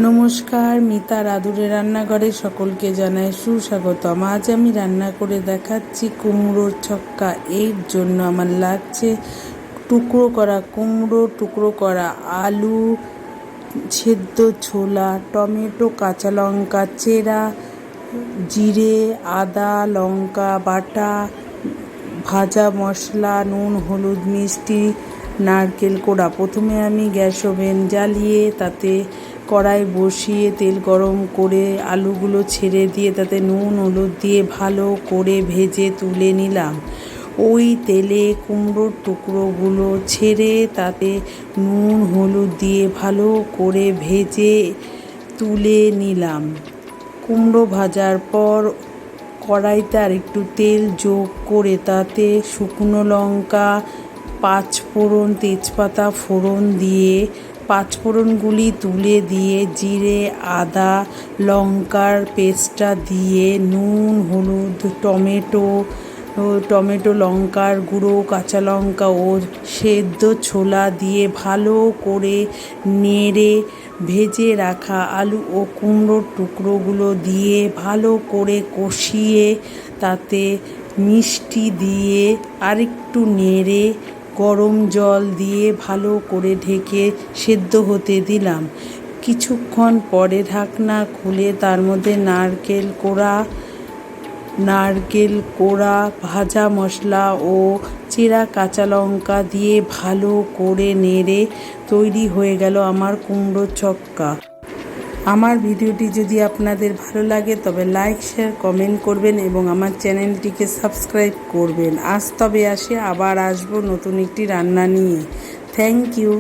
নমস্কার, মিতা রাঁধুরে রান্নাঘরে সকলকে জানাই সুস্বাগতম। আজ আমি রান্না করে দেখাচ্ছি কুমড়োর ছক্কা। এর জন্য আমার লাগছে টুকরো করা কুমড়ো, টুকরো করা আলু, সেদ্ধ ছোলা, টমেটো, কাঁচা লঙ্কা চেরা, জিরে, আদা, লঙ্কা বাটা, ভাজা মশলা, নুন, হলুদ, মিষ্টি, নারকেল কোড়া। প্রথমে আমি গ্যাস ওভেন জ্বালিয়ে তাতে কড়াই বসিয়ে তেল গরম করে আলুগুলো ছেড়ে দিয়ে তাতে নুন হলুদ দিয়ে ভালো করে ভেজে তুলে নিলাম। ওই তেলে কুমড়োর টুকরোগুলো ছেড়ে তাতে নুন হলুদ দিয়ে ভালো করে ভেজে তুলে নিলাম। কুমড়ো ভাজার পর কড়াইতে আর একটু তেল যোগ করে তাতে শুকনো লঙ্কা, পাঁচফোড়ন, তেজপাতা ফোড়ন দিয়ে পাঁচফোড়নগুলি তুলে দিয়ে জিরে, আদা, লঙ্কার পেস্টটা দিয়ে নুন, হলুদ, টমেটো, লঙ্কার গুঁড়ো, কাঁচা লঙ্কা ও সেদ্ধ ছোলা দিয়ে ভালো করে নেড়ে ভেজে রাখা আলু ও কুমড়োর টুকরোগুলো দিয়ে ভালো করে কষিয়ে তাতে মিষ্টি দিয়ে আরেকটু নেড়ে গরম জল দিয়ে ভালো করে ঢেকে সেদ্ধ হতে দিলাম। কিছুক্ষণ পরে ঢাকনা খুলে তার মধ্যে নারকেল কোড়া, ভাজা মশলা ও চেরা কাঁচা লঙ্কা দিয়ে ভালো করে নেড়ে তৈরি হয়ে গেল আমার কুমড়োর ছক্কা। আমার ভিডিওটি যদি আপনাদের ভালো লাগে তবে লাইক, শেয়ার, কমেন্ট করবেন এবং আমার চ্যানেলটিকে সাবস্ক্রাইব করবেন। আজ তবে আসি, আবার আসবো নতুন একটি রান্না নিয়ে। Thank you.